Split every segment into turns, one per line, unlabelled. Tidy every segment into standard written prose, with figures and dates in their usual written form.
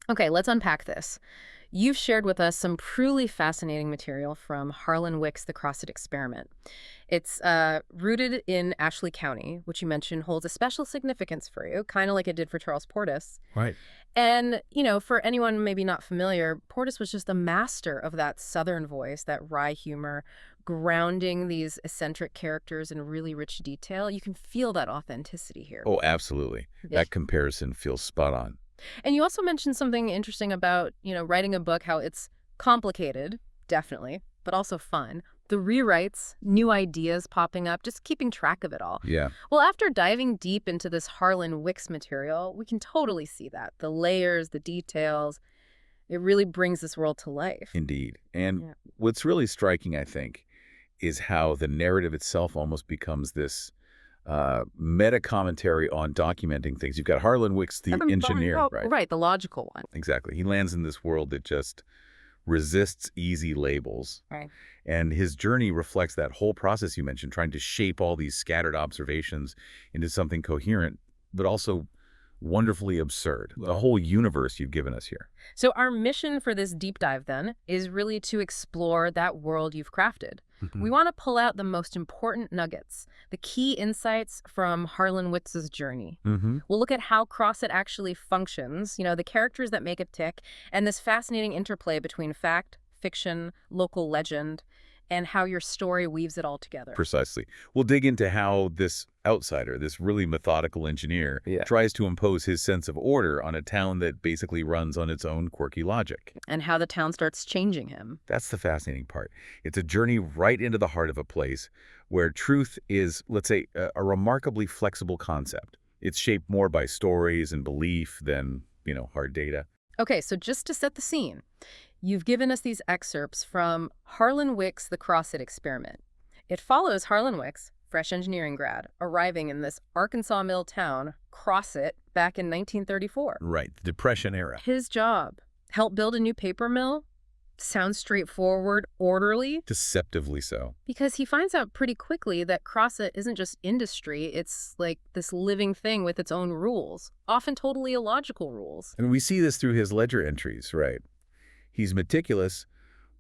Okay, let's unpack this. You've shared with us some truly fascinating material from Harlan Wick's The CrossFit Experiment. It's rooted in Ashley County, which you mentioned holds a special significance for you, kind of like it did for Charles Portis.
Right.
And, for anyone maybe not familiar, Portis was just a master of that Southern voice, that wry humor, grounding these eccentric characters in really rich detail. You can feel that authenticity here.
Oh, absolutely.
Yeah.
That comparison feels spot on.
And you also mentioned something interesting about, writing a book, how it's complicated, definitely, but also fun. The rewrites, new ideas popping up, just keeping track of it all.
Yeah,
Well, after diving deep into this Harlan Wicks material, we can totally see that. The layers, the details, it really brings this world to life.
indeed. And
Yeah.
what's really striking, I think, is how the narrative itself almost becomes this meta commentary on documenting things. You've got Harlan Wicks, the engineer,
Oh,
right?
right, the logical one.
Exactly. He lands in this world that just resists easy labels.
Right.
And his journey reflects that whole process you mentioned, trying to shape all these scattered observations into something coherent, but also wonderfully absurd. The whole universe you've given us here.
So our mission for this deep dive, then, is really to explore that world you've crafted. We want to pull out the most important nuggets, the key insights from Harlan Witz's journey.
Mm-hmm.
We'll look at how CrossFit actually functions, the characters that make it tick, and this fascinating interplay between fact, fiction, local legend, and how your story weaves it all together.
Precisely. We'll dig into how this outsider, this really methodical engineer, tries to impose his sense of order on a town that basically runs on its own quirky logic.
And how the town starts changing him.
That's the fascinating part. It's a journey right into the heart of a place where truth is, let's say, a remarkably flexible concept. It's shaped more by stories and belief than, hard data.
Okay, so just to set the scene, you've given us these excerpts from Harlan Wick's The CrossFit Experiment. It follows Harlan Wicks, fresh engineering grad, arriving in this Arkansas mill town, CrossFit, back in 1934.
Right, the Depression era.
His job, help build a new paper mill? Sounds straightforward, orderly,
Deceptively so.
because he finds out pretty quickly that CrossFit isn't just industry, it's like this living thing with its own rules, often totally illogical rules.
And we see this through his ledger entries, right? He's meticulous,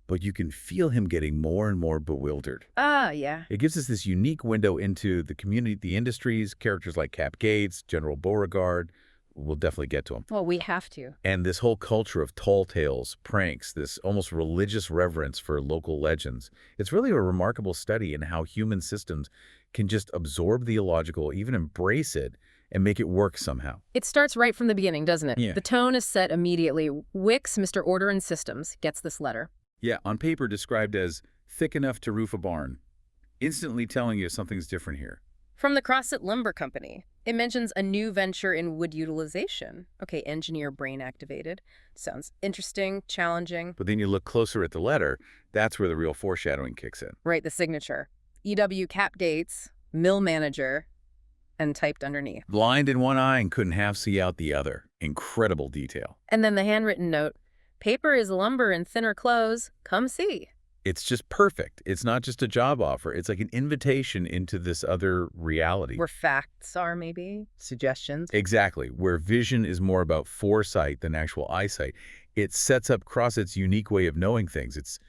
but you can feel him getting more and more bewildered.
Ah, yeah.
It gives us this unique window into the community, the industries, characters like Cap Gates, General Beauregard. We'll definitely get to him.
Well, we have to.
And this whole culture of tall tales, pranks, this almost religious reverence for local legends. It's really a remarkable study in how human systems can just absorb the illogical, even embrace it, and make it work somehow.
It starts right from the beginning, doesn't it?
Yeah.
The tone is set immediately. Wicks, Mr. Order and Systems, gets this letter.
Yeah, on paper described as thick enough to roof a barn, instantly telling you something's different here.
From the CrossFit Lumber Company. It mentions a new venture in wood utilization. Okay, engineer brain activated. Sounds interesting, challenging.
But then you look closer at the letter, that's where the real foreshadowing kicks in.
Right, the signature. EW Cap Gates, mill manager, and typed underneath.
Blind in one eye and couldn't half see out the other. Incredible detail.
And then the handwritten note, paper is lumber and thinner clothes, come see.
It's just perfect. It's not just a job offer. It's like an invitation into this other reality.
Where facts are, maybe, suggestions.
Exactly. Where vision is more about foresight than actual eyesight. It sets up CrossFit's unique way of knowing things. It's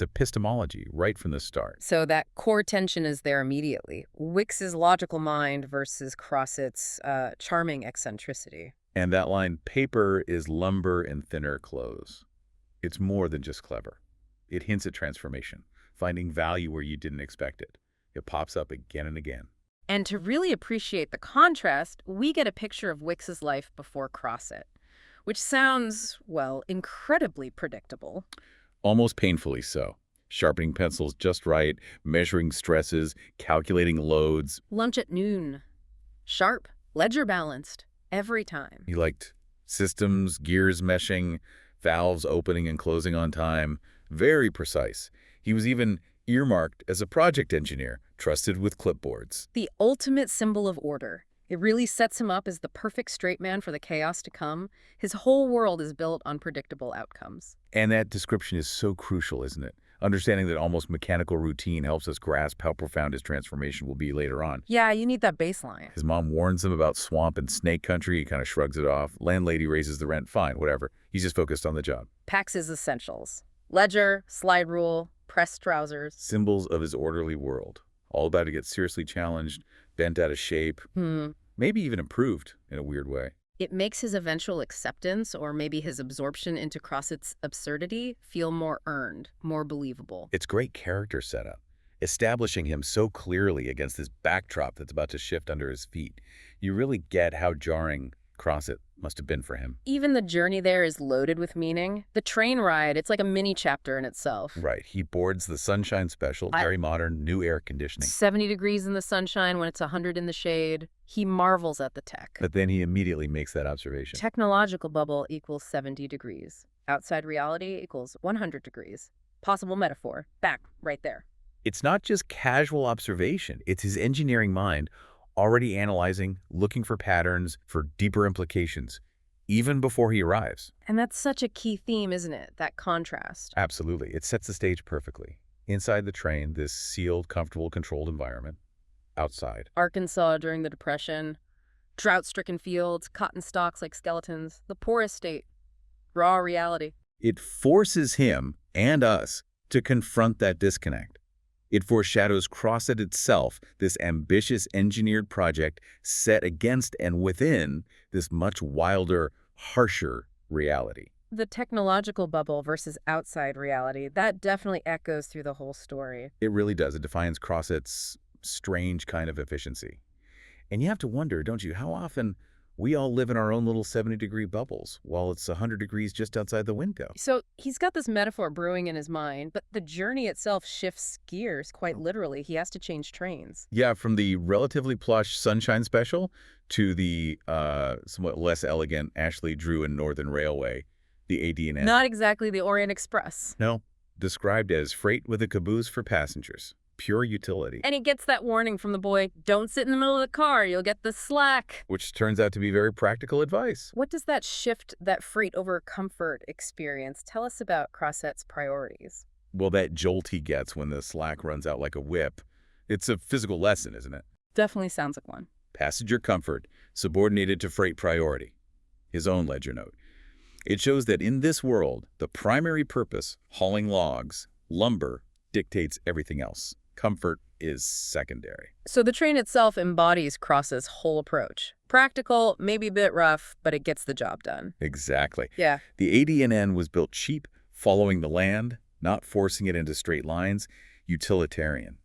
epistemology right from the start.
So that core tension is there immediately. Wicks's logical mind versus CrossFit's charming eccentricity.
And that line, paper is lumber and thinner clothes. It's more than just clever. It hints at transformation, finding value where you didn't expect it. It pops up again and again.
And to really appreciate the contrast, we get a picture of Wicks's life before CrossFit, which sounds, well, incredibly predictable.
Almost painfully so. Sharpening pencils just right, measuring stresses, calculating loads.
Lunch at noon. Sharp, ledger balanced, every time.
He liked systems, gears meshing, valves opening and closing on time. Very precise. He was even earmarked as a project engineer, trusted with clipboards.
The ultimate symbol of order. It really sets him up as the perfect straight man for the chaos to come. His whole world is built on predictable outcomes.
And that description is so crucial, isn't it? Understanding that almost mechanical routine helps us grasp how profound his transformation will be later on.
Yeah, you need that baseline.
His mom warns him about swamp and snake country. He kind of shrugs it off. Landlady raises the rent. Fine, whatever. He's just focused on the job.
Packs his essentials. Ledger, slide rule, pressed trousers.
Symbols of his orderly world. All about to get seriously challenged, bent out of shape, maybe even improved in a weird way.
It makes his eventual acceptance, or maybe his absorption into Crossett's absurdity, feel more earned, more believable.
It's great character setup, establishing him so clearly against this backdrop that's about to shift under his feet. You really get how jarring Crossett must have been for him.
Even the journey there is loaded with meaning. The train ride, it's like a mini chapter in itself.
Right. He boards the Sunshine Special, very modern, new air conditioning.
70 degrees in the sunshine when it's 100 in the shade. He marvels at the tech.
But then he immediately makes that observation.
Technological bubble equals 70 degrees. Outside reality equals 100 degrees. Possible metaphor. Back, right there.
It's not just casual observation. It's his engineering mind already analyzing, looking for patterns, for deeper implications, even before he arrives.
And that's such a key theme, isn't it? That contrast.
Absolutely. It sets the stage perfectly. Inside the train, this sealed, comfortable, controlled environment. Outside.
Arkansas during the Depression. Drought-stricken fields, cotton stalks like skeletons. The poorest state. Raw reality.
It forces him and us to confront that disconnect. It foreshadows Crossett itself, this ambitious engineered project set against and within this much wilder, harsher reality.
The technological bubble versus outside reality, that definitely echoes through the whole story.
It really does. It defines Crossett's strange kind of efficiency. And you have to wonder, don't you, how often we all live in our own little 70-degree bubbles while it's 100 degrees just outside the window.
So he's got this metaphor brewing in his mind, but the journey itself shifts gears quite literally. He has to change trains.
Yeah, from the relatively plush Sunshine Special to the somewhat less elegant Ashley Drew and Northern Railway, the AD&N.
Not exactly the Orient Express.
No, described as freight with a caboose for passengers. Pure utility.
And he gets that warning from the boy, don't sit in the middle of the car, you'll get the slack.
Which turns out to be very practical advice.
What does that shift, that freight over comfort experience, tell us about Crossett's priorities?
Well, that jolt he gets when the slack runs out like a whip, it's a physical lesson, isn't it?
Definitely sounds like one.
Passenger comfort, subordinated to freight priority. His own ledger note. It shows that in this world, the primary purpose, hauling logs, lumber, dictates everything else. Comfort is secondary.
So the train itself embodies Crossett's whole approach. Practical, maybe a bit rough, but it gets the job done.
Exactly.
Yeah.
The AD&N was built cheap, following the land, not forcing it into straight lines, utilitarian.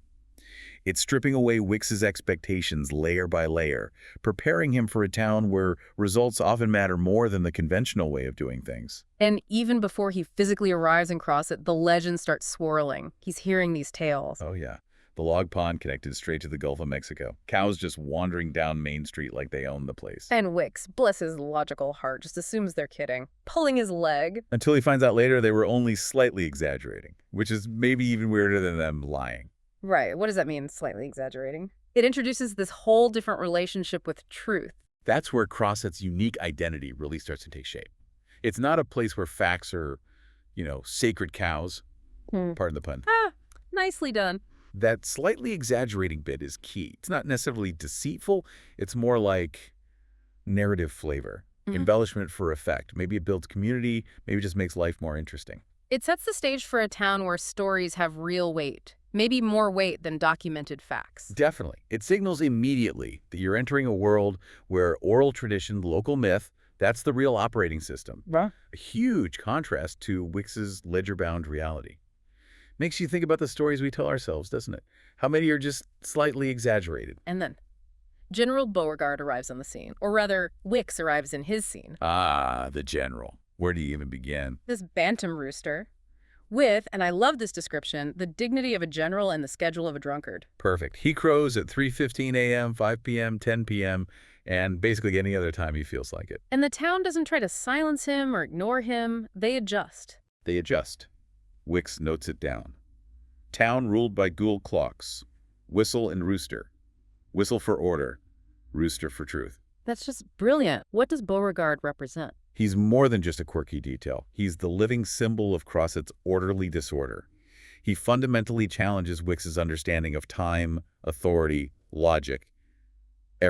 It's stripping away Wicks's expectations layer by layer, preparing him for a town where results often matter more than the conventional way of doing things.
And even before he physically arrives in Crossett, the legend starts swirling. He's hearing these tales.
Oh, yeah. The log pond connected straight to the Gulf of Mexico. Cows just wandering down Main Street like they own the place.
And Wicks, bless his logical heart, just assumes they're kidding, pulling his leg.
Until he finds out later they were only slightly exaggerating, which is maybe even weirder than them lying.
Right. What does that mean, slightly exaggerating? It introduces this whole different relationship with truth.
That's where Crossett's unique identity really starts to take shape. It's not a place where facts are, sacred cows. Pardon the pun.
Nicely done.
That slightly exaggerating bit is key. It's not necessarily deceitful. It's more like narrative flavor, embellishment for effect. Maybe it builds community. Maybe it just makes life more interesting.
It sets the stage for a town where stories have real weight. Maybe more weight than documented facts.
Definitely. It signals immediately that you're entering a world where oral tradition, local myth, that's the real operating system.
Right.
A huge contrast to Wicks's ledger-bound reality. Makes you think about the stories we tell ourselves, doesn't it? How many are just slightly exaggerated?
And then General Beauregard arrives on the scene, or rather, Wicks arrives in his scene.
Ah, the general. Where do you even begin?
This bantam rooster. With, and I love this description, the dignity of a general and the schedule of a drunkard.
Perfect. He crows at 3:15 a.m., 5 p.m., 10 p.m., and basically any other time he feels like it.
And the town doesn't try to silence him or ignore him. They adjust.
They adjust. Wicks notes it down. Town ruled by ghoul clocks. Whistle and rooster. Whistle for order. Rooster for truth.
That's just brilliant. What does Beauregard represent?
He's more than just a quirky detail. He's the living symbol of Crossett's orderly disorder. He fundamentally challenges Wicks's understanding of time, authority, logic.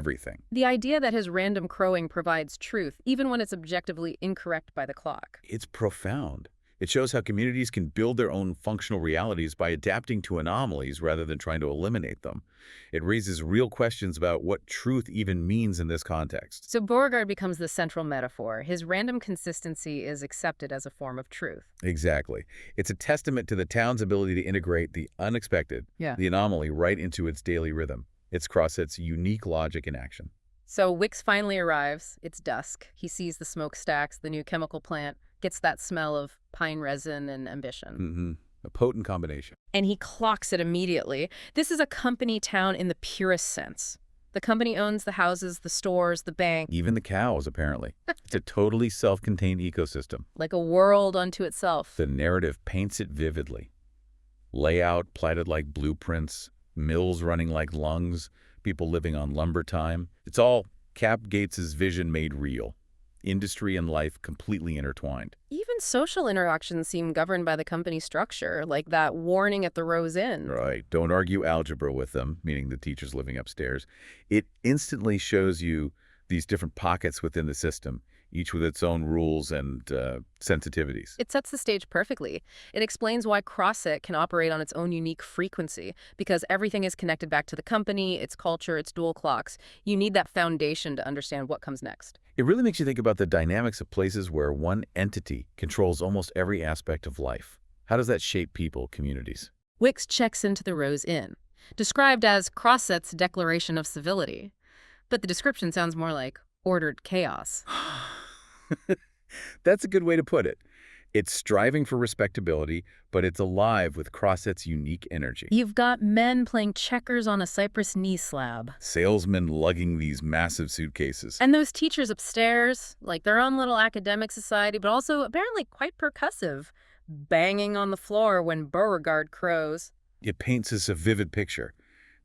everything.
The idea that his random crowing provides truth, even when it's objectively incorrect by the clock.
It's profound. It shows how communities can build their own functional realities by adapting to anomalies rather than trying to eliminate them. It raises real questions about what truth even means in this context.
So Beauregard becomes the central metaphor. His random consistency is accepted as a form of truth.
Exactly. It's a testament to the town's ability to integrate the unexpected,
Yeah.
the anomaly, right into its daily rhythm. It's Crossett's unique logic in action.
So Wicks finally arrives. It's dusk. He sees the smokestacks, the new chemical plant, gets that smell of pine resin and ambition.
A potent combination.
And he clocks it immediately. This is a company town in the purest sense. The company owns the houses, the stores, the bank,
Even the cows, apparently. It's a totally self-contained ecosystem.
like a world unto itself.
The narrative paints it vividly. Layout platted like blueprints, mills running like lungs, people living on lumber time. It's all Cap Gates's vision made real. Industry and life completely intertwined.
Even social interactions seem governed by the company structure, like that warning at the Rose Inn.
Right. Don't argue algebra with them, meaning the teachers living upstairs. It instantly shows you these different pockets within the system, each with its own rules and sensitivities.
It sets the stage perfectly. It explains why CrossFit can operate on its own unique frequency, because everything is connected back to the company, its culture, its dual clocks. You need that foundation to understand what comes next.
It really makes you think about the dynamics of places where one entity controls almost every aspect of life. How does that shape people, communities?
Wicks checks into the Rose Inn, described as CrossFit's declaration of civility. But the description sounds more like ordered chaos.
That's a good way to put it. It's striving for respectability, but it's alive with Crossett's unique energy.
You've got men playing checkers on a cypress knee slab.
Salesmen lugging these massive suitcases.
And those teachers upstairs, like their own little academic society, but also apparently quite percussive, banging on the floor when Beauregard crows.
It paints us a vivid picture.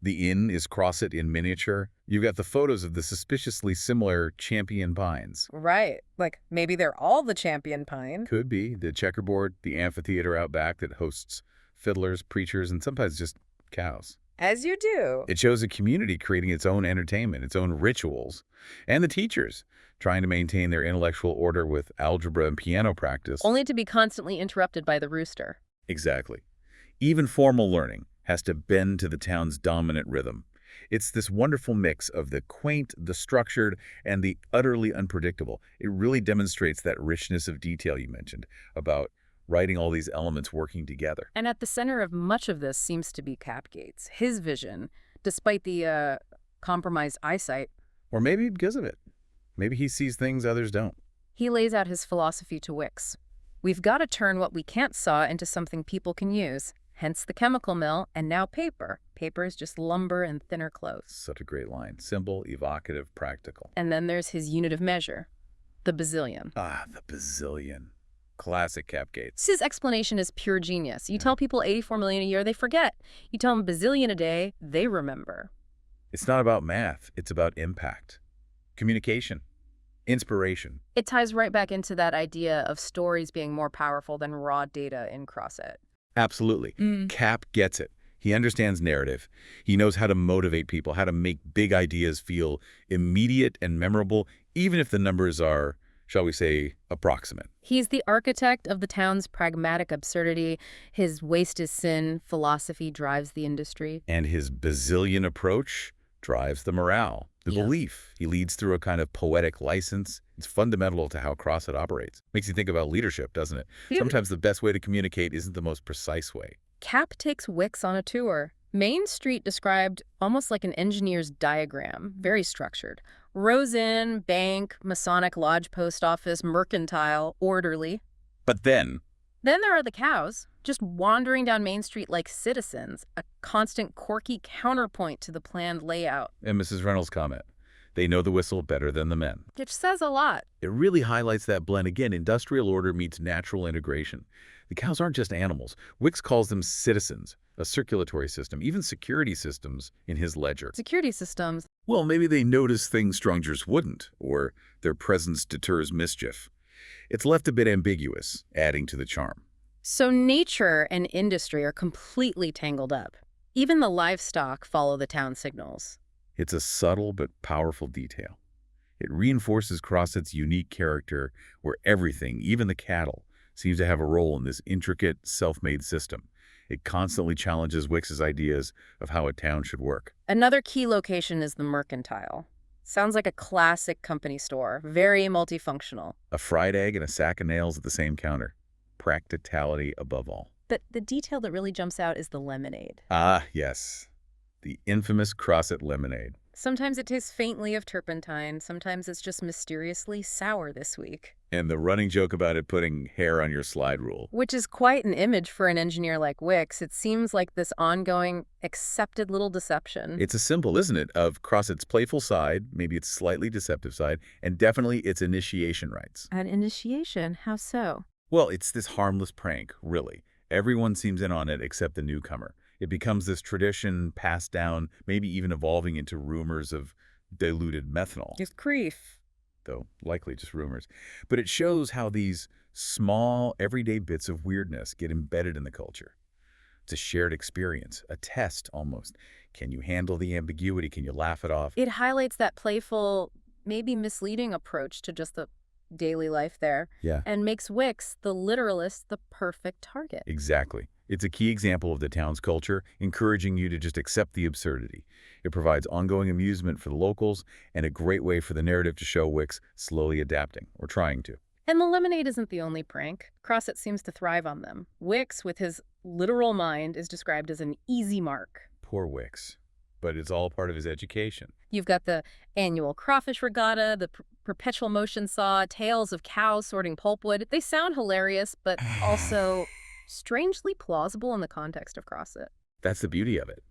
The inn is Crossett in miniature. You've got the photos of the suspiciously similar champion pines.
Right. Like maybe they're all the champion pine.
Could be the checkerboard, the amphitheater out back that hosts fiddlers, preachers, and sometimes just cows.
As you do.
It shows a community creating its own entertainment, its own rituals, and the teachers trying to maintain their intellectual order with algebra and piano practice.
Only to be constantly interrupted by the rooster.
Exactly. Even formal learning has to bend to the town's dominant rhythm. It's this wonderful mix of the quaint, the structured, and the utterly unpredictable. It really demonstrates that richness of detail you mentioned about writing all these elements working together.
And at the center of much of this seems to be Cap Gates, his vision, despite the compromised eyesight.
Or maybe because of it. Maybe he sees things others don't.
He lays out his philosophy to Wicks. We've got to turn what we can't saw into something people can use. Hence the chemical mill, and now paper. Paper is just lumber and thinner clothes.
Such a great line. Simple, evocative, practical.
And then there's his unit of measure, the bazillion.
Ah, the bazillion. Classic Cap Gates.
His explanation is pure genius. You tell people 84 million a year, they forget. You tell them bazillion a day, they remember.
It's not about math. It's about impact. Communication. Inspiration.
It ties right back into that idea of stories being more powerful than raw data in CrossFit.
Absolutely. Cap gets it. He understands narrative. He knows how to motivate people, how to make big ideas feel immediate and memorable, even if the numbers are, shall we say, approximate.
He's the architect of the town's pragmatic absurdity. His waste is sin philosophy drives the industry.
And his bazillion approach drives the morale, the belief. He leads through a kind of poetic license. It's fundamental to how CrossFit operates. Makes you think about leadership, doesn't it? Sometimes the best way to communicate isn't the most precise way.
Cap takes Wicks on a tour. Main Street described almost like an engineer's diagram, very structured. Rose Inn, bank, Masonic Lodge post office, mercantile, orderly.
But then
Then there are the cows, just wandering down Main Street like citizens, a constant quirky counterpoint to the planned layout.
and Mrs. Reynolds' comment, they know the whistle better than the men.
Which says a lot.
It really highlights that blend. Again, industrial order meets natural integration. The cows aren't just animals. Wicks calls them citizens, a circulatory system, even security systems in his ledger.
Security systems.
Well, maybe they notice things strangers wouldn't, or their presence deters mischief. It's left a bit ambiguous, adding to the charm.
So nature and industry are completely tangled up. Even the livestock follow the town signals.
It's a subtle but powerful detail. It reinforces Crosset's unique character where everything, even the cattle, seems to have a role in this intricate, self-made system. It constantly challenges Wicks's ideas of how a town should work.
Another key location is the Mercantile. Sounds like a classic company store, very multifunctional.
A fried egg and a sack of nails at the same counter. Practicality above all.
But the detail that really jumps out is the lemonade.
Ah, yes. The infamous Crosset lemonade.
Sometimes it tastes faintly of turpentine, sometimes it's just mysteriously sour this week.
And the running joke about it putting hair on your slide rule.
Which is quite an image for an engineer like Wicks. It seems like this ongoing, accepted little deception.
It's a symbol, isn't it, of Crosset's playful side, maybe its slightly deceptive side, and definitely its initiation rites.
An initiation? How so?
Well, it's this harmless prank, really. Everyone seems in on it except the newcomer. It becomes this tradition passed down, maybe even evolving into rumors of diluted methanol.
It's creef.
Though likely just rumors. But it shows how these small, everyday bits of weirdness get embedded in the culture. It's a shared experience, a test almost. Can you handle the ambiguity? Can you laugh it off?
It highlights that playful, maybe misleading approach to just the daily life there.
Yeah.
And makes Wicks, the literalist, the perfect target.
Exactly. It's a key example of the town's culture, encouraging you to just accept the absurdity. It provides ongoing amusement for the locals and a great way for the narrative to show Wicks slowly adapting, or trying to.
And the lemonade isn't the only prank. Crosset seems to thrive on them. Wicks, with his literal mind, is described as an easy mark.
Poor Wicks. But it's all part of his education.
You've got the annual crawfish regatta, the perpetual motion saw, tales of cows sorting pulpwood. They sound hilarious, but also strangely plausible in the context of Crosset.
That's the beauty of it.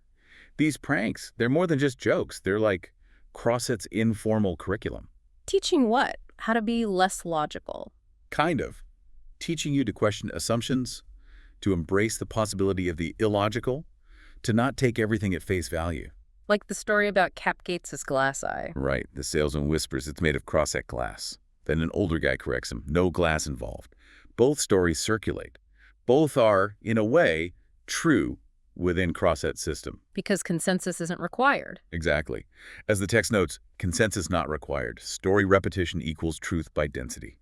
These pranks, they're more than just jokes. They're like Crosset's informal curriculum.
Teaching what? How to be less logical.
Kind of. Teaching you to question assumptions, to embrace the possibility of the illogical, to not take everything at face value.
Like the story about Cap Gates's glass eye.
Right. The salesman whispers it's made of Crosset glass. Then an older guy corrects him. No glass involved. Both stories circulate. Both are, in a way, true within Crosset's system.
Because consensus isn't required.
Exactly. As the text notes, consensus not required. Story repetition equals truth by density.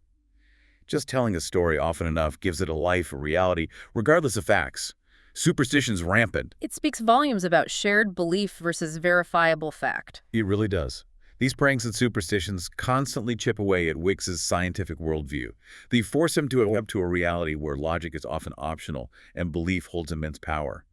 Just telling a story often enough gives it a life, a reality, regardless of facts. Superstition's rampant.
It speaks volumes about shared belief versus verifiable fact.
It really does. These pranks and superstitions constantly chip away at Wicks's scientific worldview. They force him to adapt to a reality where logic is often optional and belief holds immense power.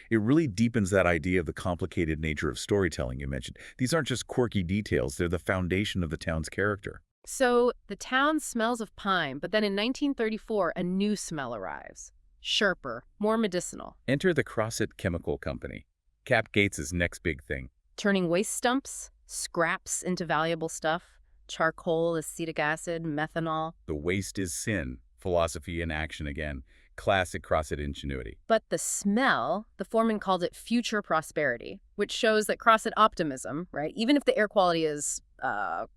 It really deepens that idea of the complicated nature of storytelling you mentioned. These aren't just quirky details, they're the foundation of the town's character.
So the town smells of pine, but then in 1934, a new smell arrives. Sharper, more medicinal.
Enter the Crosset Chemical Company. Cap Gates's next big thing.
Turning waste stumps, scraps into valuable stuff. Charcoal, acetic acid, methanol.
The waste is sin. Philosophy in action again. Classic Crosset ingenuity.
But the smell, the foreman called it future prosperity, which shows that Crosset optimism, right, even if the air quality is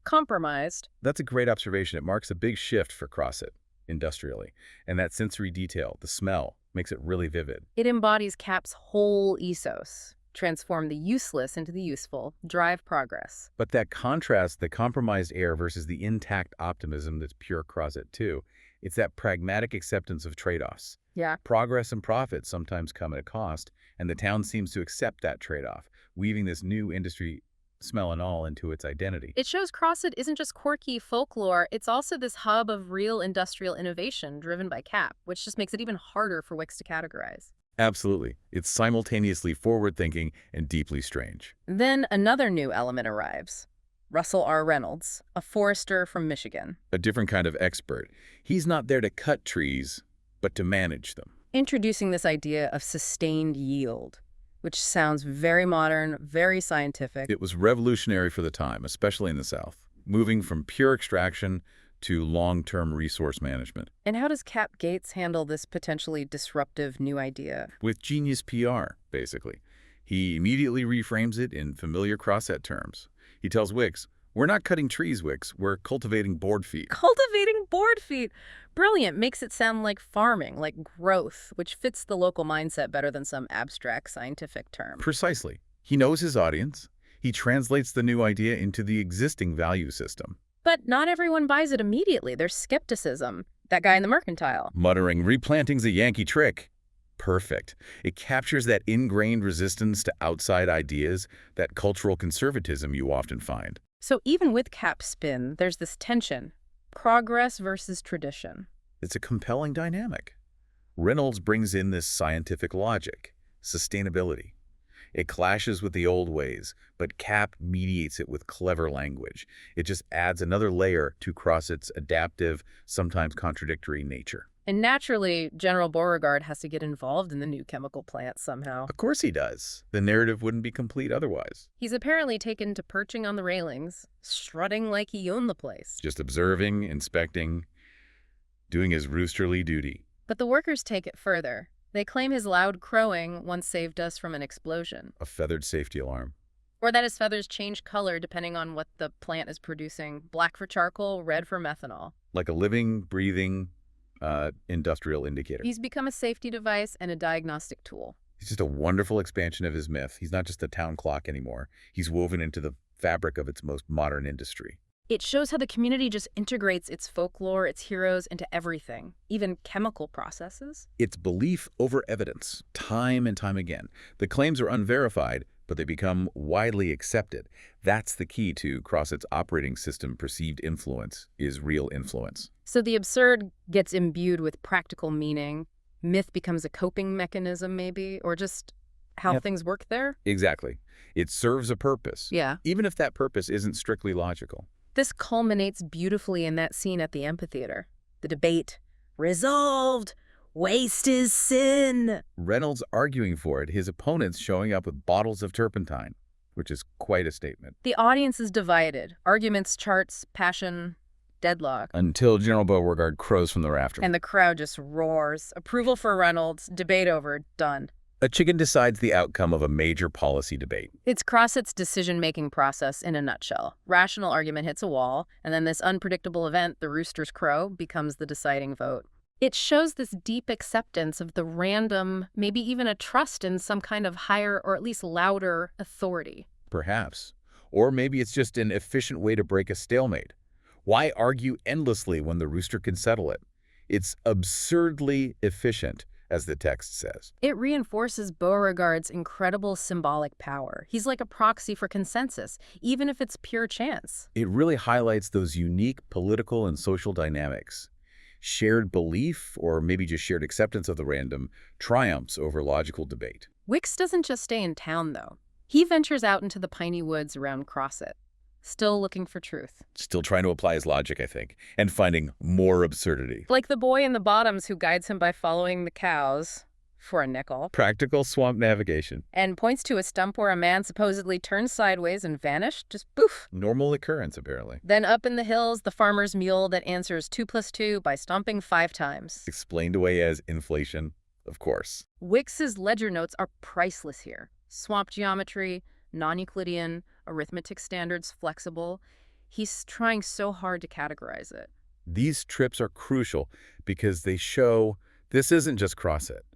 compromised.
That's a great observation. It marks a big shift for Crosset, industrially. And that sensory detail, the smell, makes it really vivid.
It embodies Cap's whole ethos. Transform the useless into the useful, drive progress.
But that contrast, the compromised air versus the intact optimism that's pure Crosset too, it's that pragmatic acceptance of trade-offs.
Yeah.
Progress and profit sometimes come at a cost, and the town seems to accept that trade-off, weaving this new industry smell and all into its identity.
It shows Crosset isn't just quirky folklore, it's also this hub of real industrial innovation driven by Cap, which just makes it even harder for Wicks to categorize.
Absolutely. It's simultaneously forward-thinking and deeply strange.
Then another new element arrives. Russell R. Reynolds, a forester from Michigan.
A different kind of expert. He's not there to cut trees, but to manage them.
Introducing this idea of sustained yield, which sounds very modern, very scientific.
It was revolutionary for the time, especially in the South, moving from pure extraction to long-term resource management.
And how does Cap Gates handle this potentially disruptive new idea?
With genius PR, basically. He immediately reframes it in familiar Crosset terms. He tells Wicks, "We're not cutting trees, Wicks. We're cultivating board feet."
Cultivating board feet. Brilliant. Makes it sound like farming, like growth, which fits the local mindset better than some abstract scientific term.
Precisely. He knows his audience. He translates the new idea into the existing value system,
But not everyone buys it immediately. There's skepticism. That guy in the mercantile.
muttering, "Replanting's a Yankee trick." Perfect. It captures that ingrained resistance to outside ideas, that cultural conservatism you often find.
So even with Cap's spin, there's this tension. Progress versus tradition.
It's a compelling dynamic. Reynolds brings in this scientific logic, sustainability. It clashes with the old ways, but Cap mediates it with clever language. It just adds another layer to Crossett's adaptive, sometimes contradictory nature.
And naturally, General Beauregard has to get involved in the new chemical plant somehow.
Of course he does. The narrative wouldn't be complete otherwise.
He's apparently taken to perching on the railings, strutting like he owned the place.
Just observing, inspecting, doing his roosterly duty.
But the workers take it further. They claim his loud crowing once saved us from an explosion.
A feathered safety alarm.
Or that his feathers change color depending on what the plant is producing. Black for charcoal, red for methanol.
Like a living, breathing, industrial indicator.
He's become a safety device and a diagnostic tool.
He's just a wonderful expansion of his myth. He's not just a town clock anymore. He's woven into the fabric of its most modern industry.
It shows how the community just integrates its folklore, its heroes, into everything, even chemical processes.
It's belief over evidence, time and time again. The claims are unverified, but they become widely accepted. That's the key to Crossett's operating system. Perceived influence is real influence.
So the absurd gets imbued with practical meaning. Myth becomes a coping mechanism, maybe, or just how things work there.
Exactly. It serves a purpose,
Yeah.
even if that purpose isn't strictly logical.
This culminates beautifully in that scene at the amphitheater. The debate. Resolved! Waste is sin!
Reynolds arguing for it, his opponents showing up with bottles of turpentine, which is quite a statement.
The audience is divided. Arguments, charts, passion, deadlock.
Until General Beauregard crows from the rafters.
And the crowd just roars. Approval for Reynolds. Debate over. Done.
A chicken decides the outcome of a major policy debate.
It's Crossett's decision-making process in a nutshell. Rational argument hits a wall, and then this unpredictable event, the rooster's crow, becomes the deciding vote. It shows this deep acceptance of the random, maybe even a trust in some kind of higher or at least louder authority.
Perhaps. Or maybe it's just an efficient way to break a stalemate. Why argue endlessly when the rooster can settle it? It's absurdly efficient, as the text says.
It reinforces Beauregard's incredible symbolic power. He's like a proxy for consensus, even if it's pure chance.
It really highlights those unique political and social dynamics. Shared belief, or maybe just shared acceptance of the random, triumphs over logical debate.
Wicks doesn't just stay in town, though. He ventures out into the piney woods around Crossett, still looking for truth.
Still trying to apply his logic, I think, and finding more absurdity.
Like the boy in the bottoms who guides him by following the cows for a nickel.
Practical swamp navigation.
And points to a stump where a man supposedly turned sideways and vanished, just poof.
Normal occurrence, apparently.
Then up in the hills, the farmer's mule that answers 2 + 2 by stomping 5 times.
Explained away as inflation, of course.
Wicks's ledger notes are priceless here. Swamp geometry, non-Euclidean, arithmetic standards, flexible. He's trying so hard to categorize it.
These trips are crucial because they show this isn't just Crossett.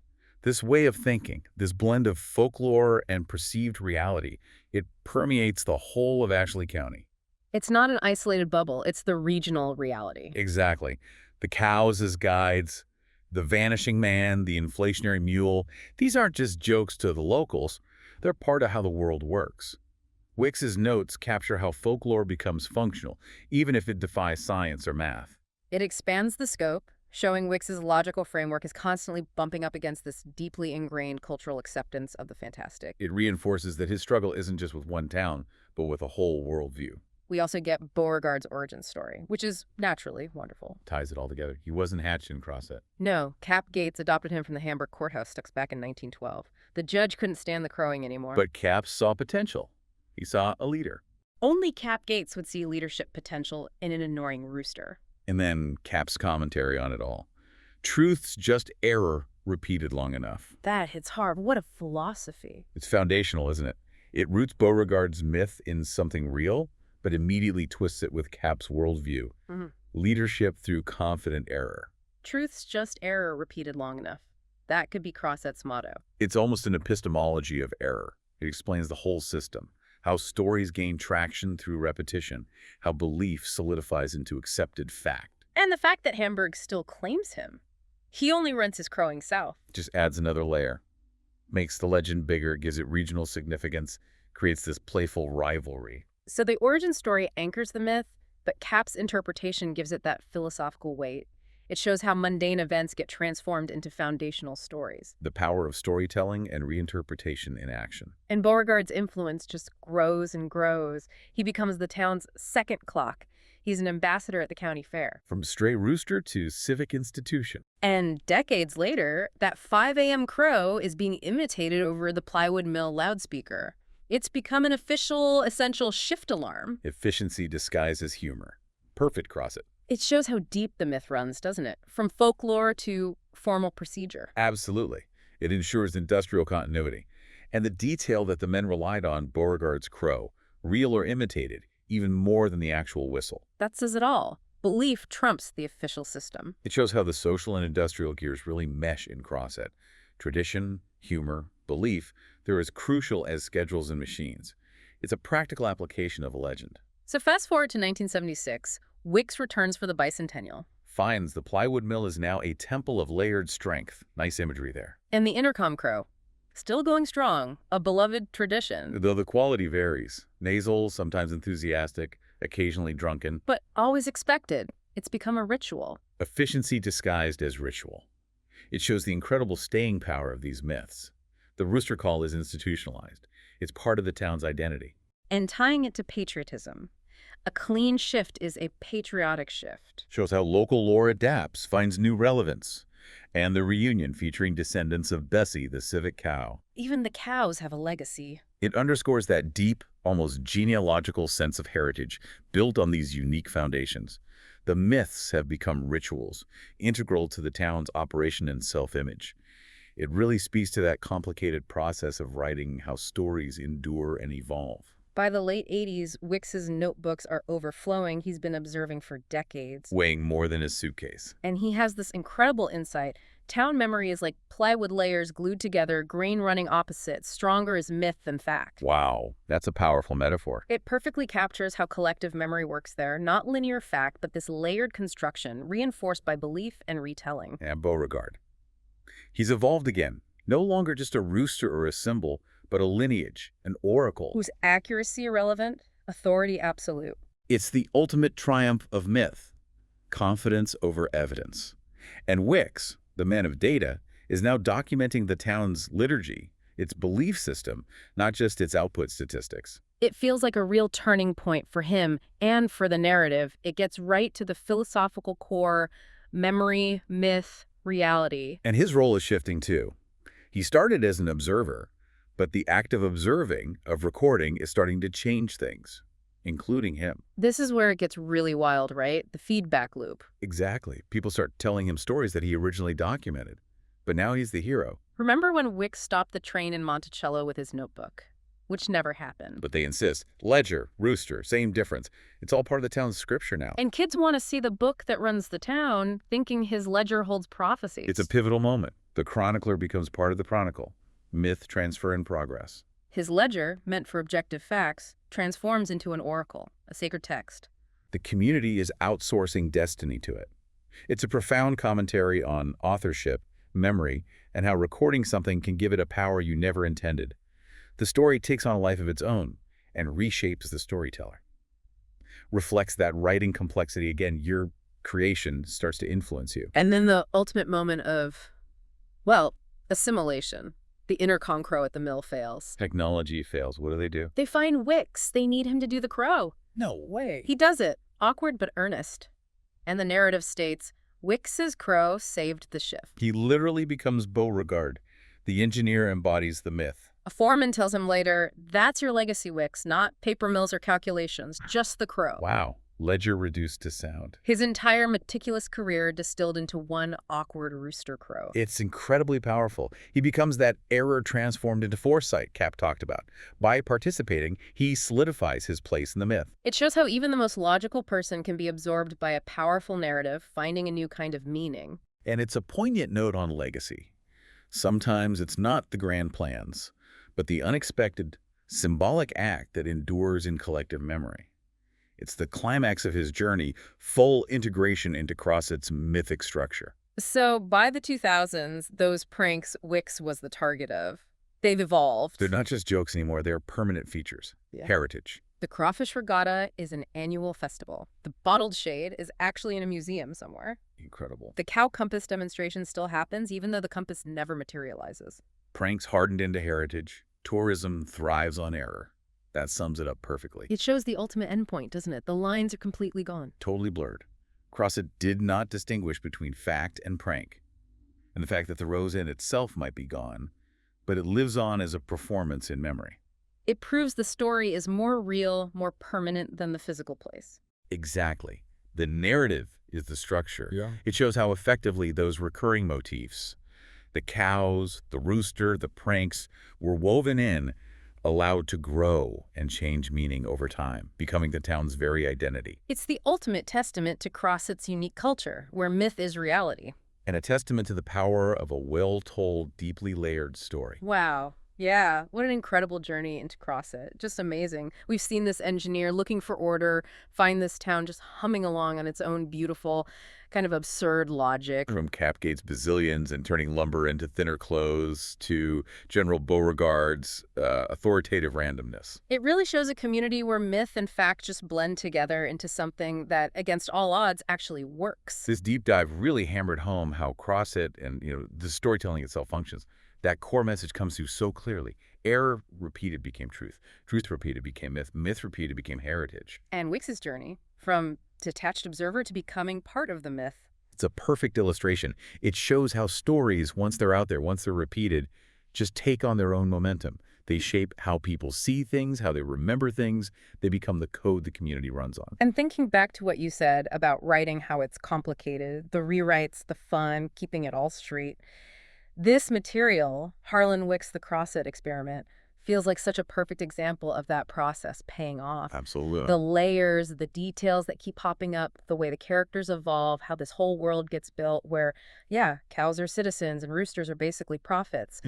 This way of thinking, this blend of folklore and perceived reality, it permeates the whole of Ashley County.
It's not an isolated bubble, it's the regional reality.
Exactly. The cows as guides, the vanishing man, the inflationary mule, these aren't just jokes to the locals. They're part of how the world works. Wicks's notes capture how folklore becomes functional, even if it defies science or math.
It expands the scope, showing Wicks's logical framework is constantly bumping up against this deeply ingrained cultural acceptance of the fantastic.
It reinforces that his struggle isn't just with one town, but with a whole worldview.
We also get Beauregard's origin story, which is naturally wonderful.
Ties it all together. He wasn't hatched in Crossett.
No, Cap Gates adopted him from the Hamburg courthouse back in 1912. The judge couldn't stand the crowing anymore.
But Cap saw potential. He saw a leader.
Only Cap Gates would see leadership potential in an annoying rooster.
And then Cap's commentary on it all. Truth's just error repeated long enough.
That hits hard. What a philosophy.
It's foundational, isn't it? It roots Beauregard's myth in something real, but immediately twists it with Cap's worldview. Leadership through confident error.
Truth's just error repeated long enough. That could be Crossett's motto.
It's almost an epistemology of error. It explains the whole system, how stories gain traction through repetition, how belief solidifies into accepted fact.
And the fact that Hamburg still claims him. He only runs his crowing south.
Just adds another layer. Makes the legend bigger, gives it regional significance, creates this playful rivalry.
So the origin story anchors the myth, but Cap's interpretation gives it that philosophical weight. It shows how mundane events get transformed into foundational stories.
The power of storytelling and reinterpretation in action.
And Beauregard's influence just grows and grows. He becomes the town's second clock. He's an ambassador at the county fair.
From stray rooster to civic institution.
And decades later, that 5 a.m. crow is being imitated over the plywood mill loudspeaker. It's become an official, essential shift alarm.
Efficiency disguised as humor. Perfect cross it.
It shows how deep the myth runs, doesn't it? From folklore to formal procedure.
Absolutely. It ensures industrial continuity. And the detail that the men relied on Beauregard's crow, real or imitated, even more than the actual whistle.
That says it all. Belief trumps the official system.
It shows how the social and industrial gears really mesh in Crosset. Tradition, humor, belief, they're as crucial as schedules and machines. It's a practical application of a legend.
So fast forward to 1976, Wicks returns for the bicentennial.
Finds the plywood mill is now a temple of layered strength. Nice imagery there.
And the intercom crow, still going strong, a beloved tradition.
Though the quality varies. Nasal, sometimes enthusiastic, occasionally drunken.
But always expected. It's become a ritual.
Efficiency disguised as ritual. It shows the incredible staying power of these myths. The rooster call is institutionalized. It's part of the town's identity.
And tying it to patriotism. A clean shift is a patriotic shift.
Shows how local lore adapts, finds new relevance. And the reunion featuring descendants of Bessie, the civic cow.
Even the cows have a legacy.
It underscores that deep, almost genealogical sense of heritage built on these unique foundations. The myths have become rituals, integral to the town's operation and self-image. It really speaks to that complicated process of writing, how stories endure and evolve.
By the late 80s, Wicks's notebooks are overflowing. He's been observing for decades.
Weighing more than his suitcase.
And he has this incredible insight. Town memory is like plywood layers glued together, grain running opposite. Stronger is myth than fact.
Wow, that's a powerful metaphor.
It perfectly captures how collective memory works there. Not linear fact, but this layered construction, reinforced by belief and retelling.
And Beauregard. He's evolved again. No longer just a rooster or a symbol, but a lineage, an oracle.
Whose accuracy irrelevant, authority absolute.
It's the ultimate triumph of myth. Confidence over evidence. And Wicks, the man of data, is now documenting the town's liturgy, its belief system, not just its output statistics.
It feels like a real turning point for him and for the narrative. It gets right to the philosophical core, memory, myth, reality.
And his role is shifting too. He started as an observer, but the act of observing, of recording, is starting to change things, including him.
This is where it gets really wild, right? The feedback loop.
Exactly. People start telling him stories that he originally documented. But now he's the hero.
Remember when Wicks stopped the train in Monticello with his notebook? Which never happened.
But they insist. Ledger, rooster, same difference. It's all part of the town's scripture now.
And kids want to see the book that runs the town, thinking his ledger holds prophecies.
It's a pivotal moment. The chronicler becomes part of the chronicle. Myth transfer in progress.
His ledger, meant for objective facts, transforms into an oracle, a sacred text.
The community is outsourcing destiny to it. It's a profound commentary on authorship, memory, and how recording something can give it a power you never intended. The story takes on a life of its own and reshapes the storyteller. Reflects that writing complexity. Again, your creation starts to influence you.
And then the ultimate moment of, well, assimilation. The intercom crow at the mill fails.
Technology fails. What do?
They find Wicks. They need him to do the crow.
No way.
He does it, awkward but earnest. And the narrative states, Wicks's crow saved the shift.
He literally becomes Beauregard. The engineer embodies the myth.
A foreman tells him later, that's your legacy, Wicks, not paper mills or calculations, just the crow.
Wow. Ledger reduced to sound.
His entire meticulous career distilled into one awkward rooster crow.
It's incredibly powerful. He becomes that error transformed into foresight Cap talked about. By participating, he solidifies his place in the myth.
It shows how even the most logical person can be absorbed by a powerful narrative, finding a new kind of meaning.
And it's a poignant note on legacy. Sometimes it's not the grand plans, but the unexpected, symbolic act that endures in collective memory. It's the climax of his journey, full integration into Crossett's mythic structure.
So by the 2000s, those pranks Wix was the target of, they've evolved.
They're not just jokes anymore, they're permanent features.
Yeah.
Heritage.
The Crawfish Regatta is an annual festival. The Bottled Shade is actually in a museum somewhere.
Incredible.
The cow compass demonstration still happens, even though the compass never materializes.
Pranks hardened into heritage. Tourism thrives on error. That sums it up perfectly.
It shows the ultimate endpoint, doesn't it? The lines are completely gone.
Totally blurred. Crossett did not distinguish between fact and prank. And the fact that the Rose Inn itself might be gone, but it lives on as a performance in memory.
It proves the story is more real, more permanent than the physical place.
Exactly. The narrative is the structure.
Yeah.
It shows how effectively those recurring motifs, the cows, the rooster, the pranks, were woven in, allowed to grow and change meaning over time, becoming the town's very identity.
It's the ultimate testament to Crossett's unique culture, where myth is reality.
And a testament to the power of a well-told, deeply layered story.
Wow. Yeah, what an incredible journey into Crossett. Just amazing. We've seen this engineer looking for order, find this town just humming along on its own beautiful, kind of absurd logic.
From Capgate's bazillions and turning lumber into thinner clothes to General Beauregard's authoritative randomness.
It really shows a community where myth and fact just blend together into something that, against all odds, actually works.
This deep dive really hammered home how Crossett and the storytelling itself functions. That core message comes through so clearly. Error repeated became truth. Truth repeated became myth. Myth repeated became heritage.
And Wix's journey, from detached observer to becoming part of the myth.
It's a perfect illustration. It shows how stories, once they're out there, once they're repeated, just take on their own momentum. They shape how people see things, how they remember things. They become the code the community runs on.
And thinking back to what you said about writing, how it's complicated, the rewrites, the fun, keeping it all straight. This material, Harlan Wick's The Crosset Experiment, feels like such a perfect example of that process paying off.
Absolutely.
The layers, the details that keep popping up, the way the characters evolve, how this whole world gets built where, yeah, cows are citizens and roosters are basically prophets.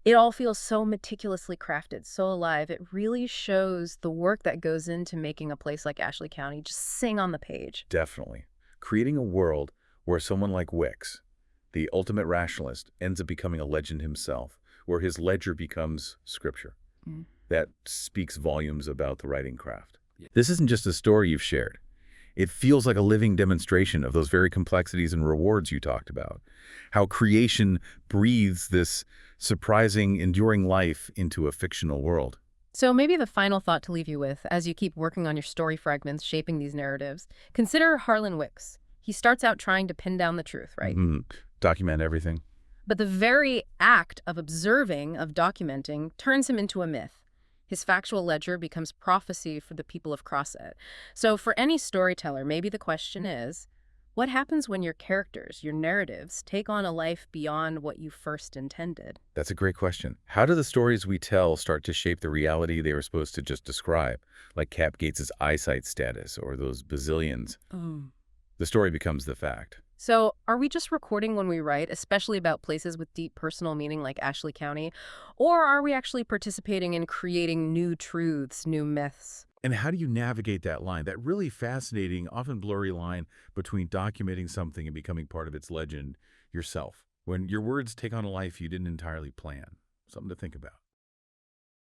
It all feels so meticulously crafted, so alive. It really shows the work that goes into making a place like Ashley County just sing on the page.
Definitely. Creating a world where someone like Wicks, the ultimate rationalist, ends up becoming a legend himself, where his ledger becomes scripture. That speaks volumes about the writing craft. This isn't just a story you've shared. It feels like a living demonstration of those very complexities and rewards you talked about. How creation breathes this surprising, enduring life into a fictional world.
So maybe the final thought to leave you with, as you keep working on your story fragments shaping these narratives, consider Harlan Wicks. He starts out trying to pin down the truth, right?
Document everything.
But the very act of observing, of documenting, turns him into a myth. His factual ledger becomes prophecy for the people of Crosset. So for any storyteller, maybe the question is, what happens when your characters, your narratives, take on a life beyond what you first intended?
That's a great question. How do the stories we tell start to shape the reality they were supposed to just describe, like Cap Gates's eyesight status or those bazillions? The story becomes the fact.
So are we just recording when we write, especially about places with deep personal meaning like Ashley County? Or are we actually participating in creating new truths, new myths?
And how do you navigate that line, that really fascinating, often blurry line between documenting something and becoming part of its legend yourself, when your words take on a life you didn't entirely plan? Something to think about.